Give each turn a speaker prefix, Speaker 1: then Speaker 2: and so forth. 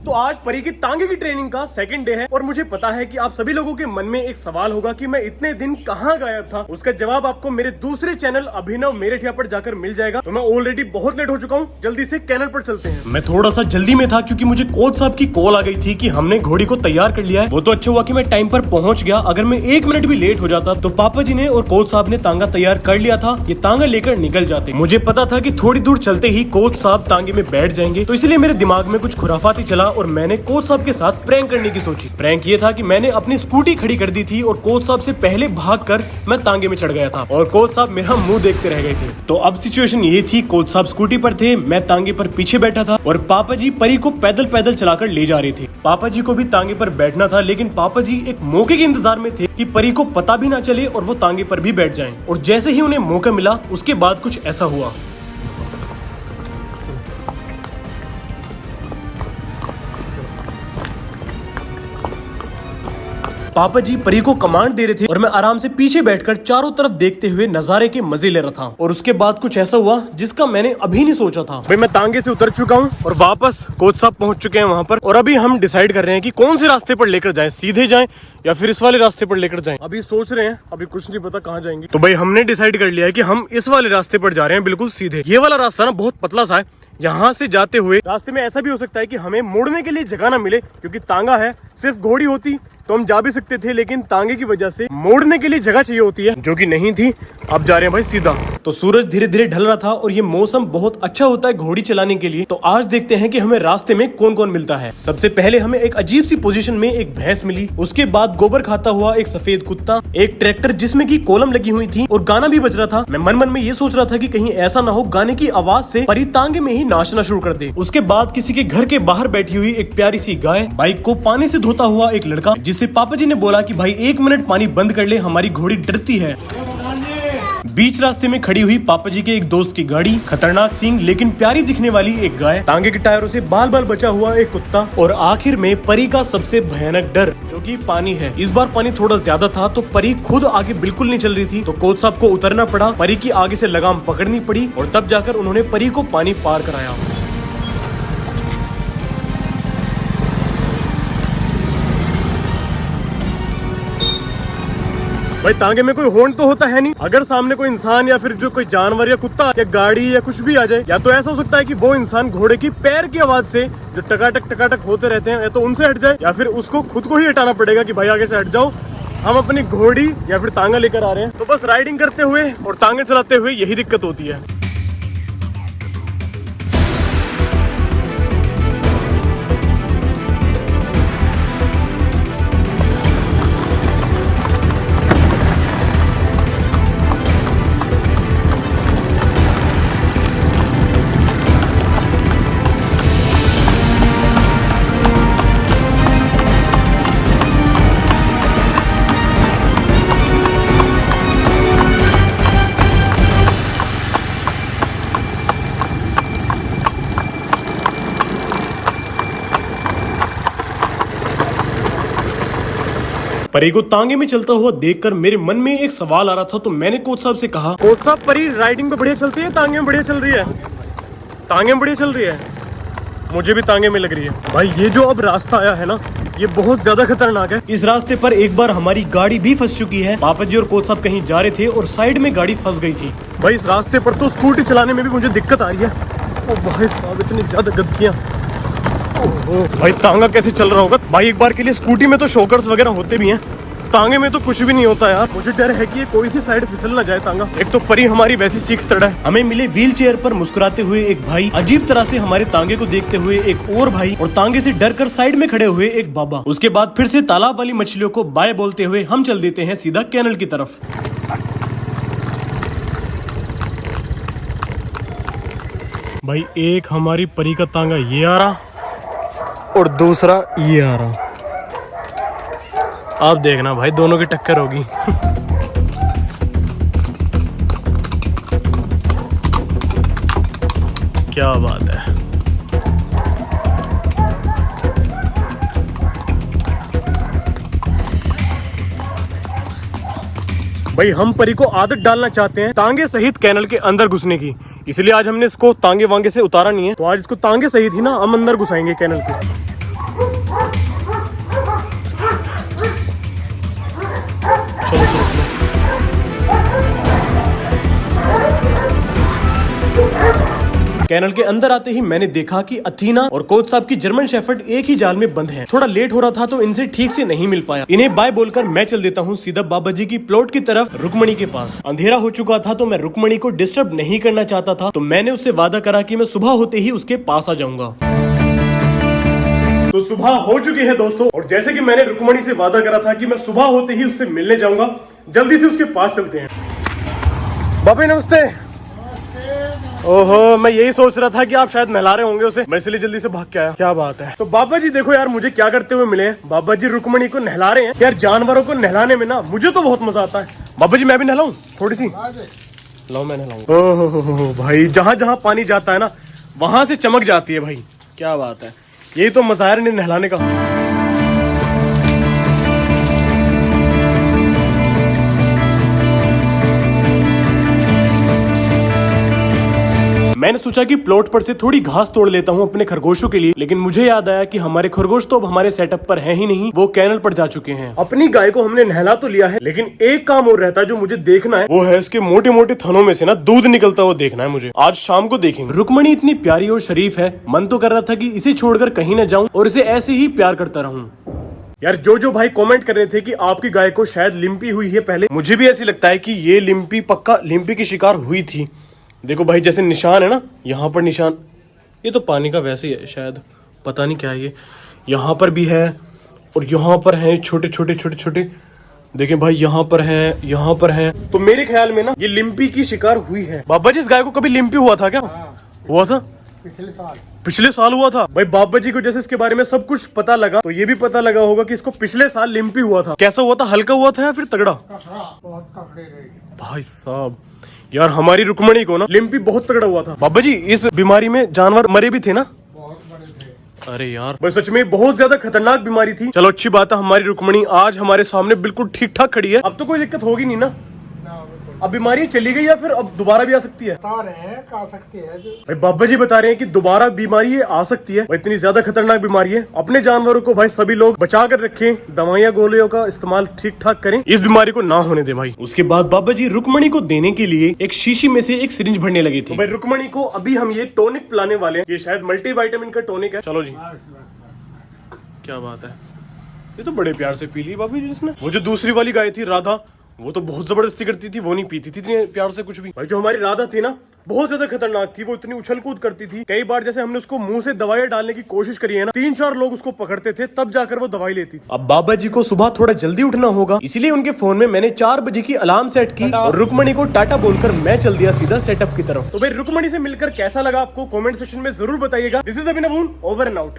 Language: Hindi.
Speaker 1: तो आज परी की तांगे की ट्रेनिंग का सेकंड डे है और मुझे पता है कि आप सभी लोगों के मन में एक सवाल होगा कि मैं इतने दिन कहाँ गायब था। उसका जवाब आपको मेरे दूसरे चैनल अभिनव मेरठिया पर जाकर मिल जाएगा। तो मैं ऑलरेडी बहुत लेट हो चुका हूँ, जल्दी से कैनल पर चलते हैं। मैं थोड़ा सा जल्दी में था क्योंकि मुझे कोच साहब की कॉल आ गई थी कि हमने घोड़ी को तैयार कर लिया है। वो तो अच्छा हुआ कि मैं टाइम पर पहुंच गया। अगर मैं 1 मिनट भी लेट हो जाता तो पापा जी ने और कोच साहब ने तांगा तैयार कर लिया था, ये तांगा लेकर निकल जाते। मुझे पता था कि थोड़ी दूर चलते ही कोच साहब तांगे में बैठ जाएंगे, तो इसलिए मेरे दिमाग में कुछ खुराफाती चला और मैंने कोच साहब के साथ प्रैंक करने की सोची। प्रैंक ये था कि मैंने अपनी स्कूटी खड़ी कर दी थी और कोच साहब से पहले भागकर मैं तांगे में चढ़ गया था और कोच साहब मेरा मुंह देखते रह गए थे। तो अब सिचुएशन ये थी, कोच साहब स्कूटी पर थे, मैं तांगे पर पीछे बैठा था और पापा जी परी को पैदल पैदल चलाकर ले जा रहे थे। पापा जी को भी तांगे पर बैठना था, लेकिन पापा जी एक मौके के इंतजार में थे कि परी को पता भी ना चले और वो तांगे पर भी बैठ जाएं। और जैसे ही उन्हें मौका मिला उसके बाद कुछ ऐसा हुआ। पापा जी परी को कमांड दे रहे थे और मैं आराम से पीछे बैठकर चारों तरफ देखते हुए नजारे के मजे ले रहा था। और उसके बाद कुछ ऐसा हुआ जिसका मैंने अभी नहीं सोचा था। भाई मैं तांगे से उतर चुका हूँ और वापस कोच साहब पहुंच चुके हैं वहां पर, और अभी हम डिसाइड कर रहे हैं कि कौन से रास्ते पर लेकर जाएं, सीधे जाएं या फिर इस वाले रास्ते पर लेकर जाएं। अभी सोच रहे हैं, अभी कुछ नहीं पता कहाँ जाएंगे। तो भाई हमने डिसाइड कर लिया है कि हम इस वाले रास्ते पर जा रहे हैं, बिल्कुल सीधे। ये वाला रास्ता ना बहुत पतला सा है, यहाँ से जाते हुए रास्ते में ऐसा भी हो सकता है कि हमें मुड़ने के लिए जगह ना मिले, क्योंकि तांगा है। सिर्फ घोड़ी होती तो हम जा भी सकते थे, लेकिन तांगे की वजह से मोड़ने के लिए जगह चाहिए होती है, जो कि नहीं थी। अब जा रहे हैं भाई सीधा। तो सूरज धीरे धीरे ढल रहा था और ये मौसम बहुत अच्छा होता है घोड़ी चलाने के लिए। तो आज देखते हैं कि हमें रास्ते में कौन कौन मिलता है। सबसे पहले हमें एक अजीब सी पोजीशन में एक भैंस मिली, उसके बाद गोबर खाता हुआ एक सफेद कुत्ता, एक ट्रैक्टर जिसमें की कॉलम लगी हुई थी और गाना भी बज रहा था। मैं मन मन में ये सोच रहा था कि कहीं ऐसा ना हो गाने की आवाज से परी तांगे में ही नाचना शुरू कर दे। उसके बाद किसी के घर के बाहर बैठी हुई एक प्यारी सी गाय, बाइक को पानी से धोता हुआ एक लड़का, जिससे पापा जी ने बोला कि भाई 1 मिनट पानी बंद कर ले, हमारी घोड़ी डरती है। बीच रास्ते में खड़ी हुई पापा जी के एक दोस्त की गाड़ी, खतरनाक सींग लेकिन प्यारी दिखने वाली एक गाय, तांगे के टायरों से बाल बाल बचा हुआ एक कुत्ता, और आखिर में परी का सबसे भयानक डर, जो कि पानी है। इस बार पानी थोड़ा ज्यादा था तो परी खुद आगे बिल्कुल नहीं चल रही थी, तो कोच साहब को उतरना पड़ा, परी की आगे से लगाम पकड़नी पड़ी और तब जाकर उन्होंने परी को पानी पार कराया। भाई तांगे में कोई हॉर्न तो होता है नहीं, अगर सामने कोई इंसान या फिर जो कोई जानवर या कुत्ता या गाड़ी या कुछ भी आ जाए, या तो ऐसा हो सकता है कि वो इंसान घोड़े की पैर की आवाज से जो टकाटक होते रहते हैं, या तो उनसे हट जाए या फिर उसको खुद को ही हटाना पड़ेगा कि भाई आगे से हट जाओ, हम अपनी घोड़ी या फिर तांगा लेकर आ रहे हैं। तो बस राइडिंग करते हुए और तांगे चलाते हुए यही दिक्कत होती है। परी को तांगे में चलता हुआ देखकर मेरे मन में एक सवाल आ रहा था, तो मैंने कोच साहब से कहा, कोच साहब परी राइडिंग पे बढ़िया चलती है, तांगे में बढ़िया चल रही है? तांगे में बढ़िया चल रही है? मुझे भी तांगे में लग रही है। भाई ये जो अब रास्ता आया है ना, ये बहुत ज्यादा खतरनाक है। इस रास्ते पर एक बार हमारी गाड़ी भी फंस चुकी है। पापा जी और कोच साहब कहीं जा रहे थे और साइड में गाड़ी फंस गई थी। भाई इस रास्ते पर तो स्कूटी चलाने में भी मुझे दिक्कत आ रही है। ओ भाई साहब इतनी ज्यादा गंदगियां। भाई तांगा कैसे चल रहा होगा? भाई एक बार के लिए स्कूटी में तो शॉकर्स वगैरह होते भी हैं, तांगे में तो कुछ भी नहीं होता यार। मुझे डर है कि ये कोई सी साइड फिसल ना जाए तांगा। एक तो परी हमारी वैसी सीख तड़ा है। हमें मिले व्हील चेयर पर मुस्कुराते हुए एक भाई, अजीब तरह से हमारे तांगे को देखते हुए एक और भाई, और तांगे से डर कर साइड में खड़े हुए एक बाबा। उसके बाद फिर से तालाब वाली मछलियों को बाय बोलते हुए हम चल देते हैं सीधा कैनल की तरफ। भाई एक हमारी परी का तांगा ये आ रहा और दूसरा ये आ रहा। आप देखना भाई दोनों की टक्कर होगी। क्या बात है। भाई हम परी को आदत डालना चाहते हैं तांगे सहित कैनल के अंदर घुसने की, इसलिए आज हमने इसको तांगे वांगे से उतारा नहीं है, तो आज इसको तांगे सहित ही ना हम अंदर घुसाएंगे कैनल के। चलो चलो चलो। कैनल के अंदर आते ही मैंने देखा कि अथीना और कोच साहब की जर्मन शेफर्ड एक ही जाल में बंद हैं। थोड़ा लेट हो रहा था तो इनसे ठीक से नहीं मिल पाया। इन्हें बाय बोलकर मैं चल देता हूँ सीधा बाबा जी की प्लॉट की तरफ, रुकमणी के पास। अंधेरा हो चुका था तो मैं रुकमणी को डिस्टर्ब नहीं करना चाहता था, तो मैंने उससे वादा करा कि मैं सुबह होते ही उसके पास आ जाऊंगा। तो सुबह हो चुकी है दोस्तों, और जैसे कि मैंने रुकमणी से वादा करा था कि मैं सुबह होते ही उससे मिलने जाऊंगा, जल्दी से उसके पास चलते हैं। बाबा नमस्ते। ओहो, मैं यही सोच रहा था कि आप शायद नहला रहे होंगे उसे, मैं इसलिए जल्दी से भाग के आया। क्या बात है। तो बाबा जी देखो यार, मुझे क्या करते हुए मिले हैं। बाबा जी रुकमणी को नहला रहे हैं। यार जानवरों को नहलाने में ना मुझे तो बहुत मजा आता है। बाबा जी मैं भी नहलाऊं थोड़ी सी? लो मैं नहलाऊं। ओहो भाई, जहां जहां पानी जाता है ना वहां से चमक जाती है भाई। क्या बात है, यही तो मजा है नहलाने का। मैंने सोचा कि प्लॉट पर से थोड़ी घास तोड़ लेता हूँ अपने खरगोशों के लिए, लेकिन मुझे याद आया कि हमारे खरगोश तो अब हमारे सेटअप पर हैं ही नहीं, वो कैनल पर जा चुके हैं। अपनी गाय को हमने नहला तो लिया है, लेकिन एक काम और रहता है जो मुझे देखना है, वो है इसके मोटे मोटे थनों में से ना दूध निकलता हुआ देखना है मुझे। आज शाम को देखेंगे। रुकमणी इतनी प्यारी और शरीफ है, मन तो कर रहा था कि इसे छोड़कर कहीं न जाऊं और इसे ऐसे ही प्यार करता रहूं। यार जो भाई कमेंट कर रहे थे कि आपकी गाय को शायद लिम्पी हुई है पहले, मुझे भी ऐसी लगता है कि ये लिम्पी पक्का लिम्पी की शिकार हुई थी। देखो भाई, जैसे निशान है ना, यहाँ पर निशान, ये तो पानी का वैसे ही है शायद, पता नहीं क्या है ये। यहाँ पर भी है और यहाँ पर है छोटे छोटे छोटे छोटे। देखें भाई, यहाँ पर है, यहाँ पर है। तो मेरे ख्याल में ना ये लिम्पी की शिकार हुई है। बाबा जी इस गाय को कभी लिम्पी हुआ था क्या? हुआ था पिछले साल हुआ था। भाई बाबा जी को जैसे इसके बारे में सब कुछ पता लगा, तो ये भी पता लगा होगा कि इसको पिछले साल लिम्पी हुआ था। कैसा हुआ था, हल्का हुआ था या फिर तगड़ा? भाई साहब यार, हमारी रुकमणी को ना लिम्पी बहुत तगड़ा हुआ था। बाबा जी इस बीमारी में जानवर मरे भी थे ना? बहुत मरे थे। अरे यार भाई, सच में बहुत ज्यादा खतरनाक बीमारी थी। चलो अच्छी बात है, हमारी रुकमणी आज हमारे सामने बिल्कुल ठीक ठाक खड़ी है। अब तो कोई दिक्कत होगी नहीं ना? अब बीमारी चली गई या फिर अब दोबारा भी आ सकती है?
Speaker 2: बता रहे हैं आ सकती है।
Speaker 1: भाई बाबा जी बता रहे हैं कि दोबारा बीमारी ये आ सकती है। इतनी ज्यादा खतरनाक बीमारी है। अपने जानवरों को भाई सभी लोग बचा कर रखें, दवाइयाँ गोलियों का इस्तेमाल ठीक ठाक करें, इस बीमारी को ना होने दे भाई। उसके बाद बाबा जी रुकमणी को देने के लिए एक शीशी में से एक सिरिंज भरने लगी थी। भाई रुकमणी को अभी हम ये टॉनिक पिलाने वाले हैं। ये शायद मल्टीविटामिन का टॉनिक है। चलो जी, क्या बात है। ये तो बड़े प्यार से पी ली बाबा जी जिसने। वो जो दूसरी वाली गाय थी राधा, वो तो बहुत जबरदस्ती करती थी, वो नहीं पीती थी इतने प्यार से कुछ भी। भाई जो हमारी राधा थी ना, बहुत ज्यादा खतरनाक थी। वो इतनी उछल कूद करती थी। कई बार जैसे हमने उसको मुंह से दवाई डालने की कोशिश करी है ना, 3-4 लोग उसको पकड़ते थे, तब जाकर वो दवाई लेती थी। अब बाबा जी को सुबह थोड़ा जल्दी उठना होगा, इसलिए उनके फोन में मैंने 4 बजे की अलार्म सेट की और रुकमणी को टाटा बोलकर मैं चल दिया सीधा सेटअप की तरफ। तो भाई रुकमणी से मिलकर कैसा लगा आपको, कमेंट सेक्शन में जरूर बताइएगा। This is Abhinav, over and out.